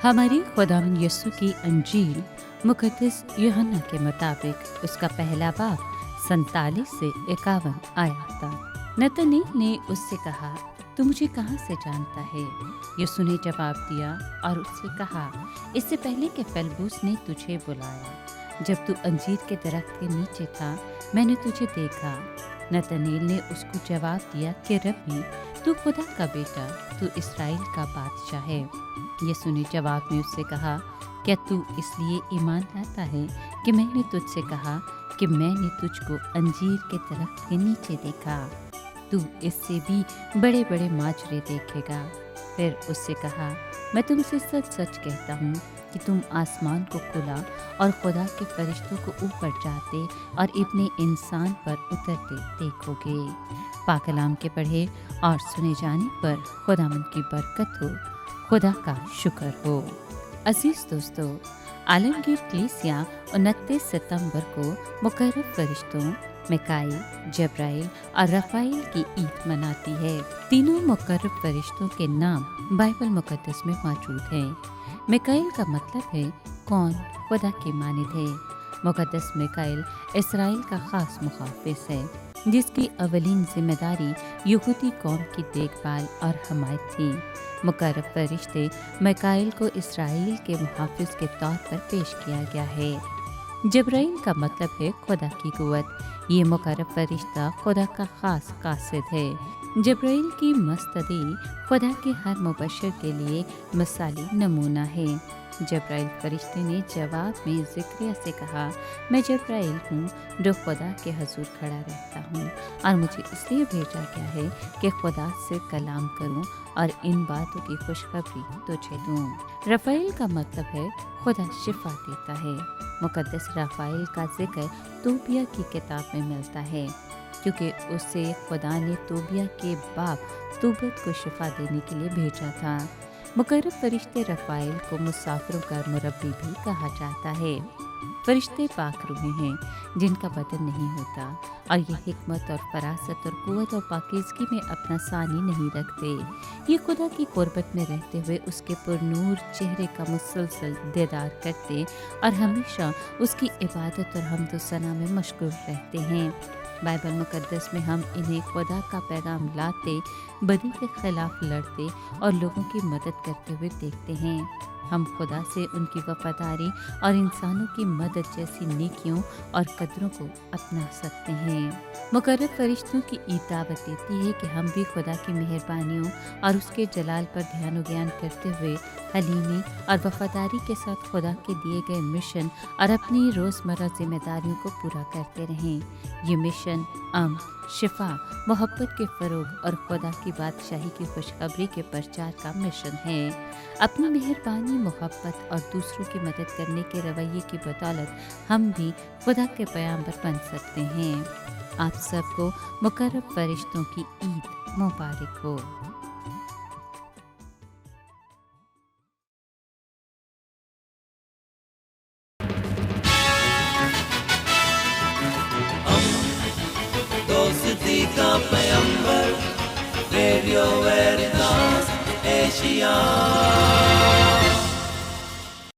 हमारी खुदावंद यीशु की अंजील मुकद्दस यूहन्ना के मुताबिक उसका पहला बाब 47 से 51 आया था। नतनएल ने उससे कहा, तू मुझे कहाँ से जानता है? यीशु ने जवाब दिया और उससे कहा, इससे पहले कि फलबूस ने तुझे बुलाया, जब तू अंजीर के दरख्त के नीचे था, मैंने तुझे देखा। नतनएल ने उसको जवाब दिया कि रब्बी, तू खुदा का बेटा, तू इस्राएल का बादशाह है। यीशु ने जवाब में उससे कहा, क्या तू इसलिए ईमान लाता है कि मैंने तुझसे कहा कि मैंने तुझको अंजीर के दरख्त के नीचे देखा? तू इससे भी बड़े बड़े माजरे देखेगा। फिर उससे कहा, मैं तुमसे सच सच कहता हूँ कि तुम आसमान को खुला और खुदा के फरिश्तों को ऊपर जाते और इब्ने इंसान पर उतरते देखोगे। पाक कलाम के पढ़े और सुने जाने पर खुदावंद की बरकत हो, खुदा का शुक्र हो। अजीज दोस्तों, आलमगीर कलीसिया 29 सितंबर को मुकर्रब फरिश्तों मिकाईल, जब्राइल और रफ़ाइल की ईद मनाती है। तीनों मुकर्रब फरिश्तों के नाम बाइबल मुकद्दस में मौजूद हैं। मिकाईल का मतलब है कौन खुदा के मानिद है। मुकद्दस मिकाईल इसराइल का खास मुहाफिज है, जिसकी अवलीन जिम्मेदारी यहूदी कौम की देखभाल और हमायत थी। मुकर्रब फरिश्ते मिकाईल को इसराइल के मुहाफिज के तौर पर पेश किया गया है। जब्राइल का मतलब है खुदा की कुव्वत। ये मुकर्रब फरिश्ता खुदा का खास कासिद है। जब्राइल की मस्तदी खुदा के हर मुबशर के लिए मिसाली नमूना है। जब्राइल फरिश्ते ने जवाब में ज़िक्रिया से कहा, मैं जब्राइल हूँ जो खुदा के हजूर खड़ा रहता हूँ और मुझे इसलिए भेजा गया है कि खुदा से कलाम करूँ और इन बातों की खुशखबरी तुझे दूँ। रफ़ाइल का मतलब है खुदा शिफा देता है। मुकद्दस रफ़ाइल का जिक्र तोबिया की किताब में मिलता है, क्योंकि उसे खुदा ने तोबिया के बाप तोबत को शिफा देने के लिए भेजा था। मुकर्रब फरिश्ते रफ़ाइल को मुसाफिरों का मुरब्बी भी कहा जाता है। फरिश्ते पाक रूहें हैं जिनका बदन नहीं होता और ये हिकमत और फरासत और कुव्वत और पाकीज़गी में अपना सानी नहीं रखते। ये खुदा की कुर्बत में रहते हुए उसके पुरनूर चेहरे का मुसलसल दीदार करते और हमेशा उसकी इबादत और हम्द व सना में मशगूल रहते हैं। बाइबल मुकद्दस में हम इन्हें खुदा का पैगाम लाते, बदी के खिलाफ लड़ते और लोगों की मदद करते हुए देखते हैं। हम खुदा से उनकी वफादारी और इंसानों की मदद जैसी नेकियों और कदरों को अपना सकते हैं। मुकर्रब फरिश्तों की ईद दावत देती है कि हम भी खुदा की मेहरबानियों और उसके जलाल पर ध्यान ज्ञान करते हुए हलीमी और वफादारी के साथ खुदा के दिए गए मिशन और अपनी रोज़मर्रा जिम्मेदारियों को पूरा करते रहें। ये मिशन शिफा, मोहब्बत के फ़रोग और खुदा की बादशाही की खुशखबरी के प्रचार का मिशन है। अपनी मेहरबानी, मोहब्बत और दूसरों की मदद करने के रवैये की बदौलत हम भी खुदा के पैगंबर बन सकते हैं। आप सबको मुकर्रब फरिश्तों की ईद मुबारक हो। दोस्ती का पैगंबर, रेडियो वेरितास एशिया।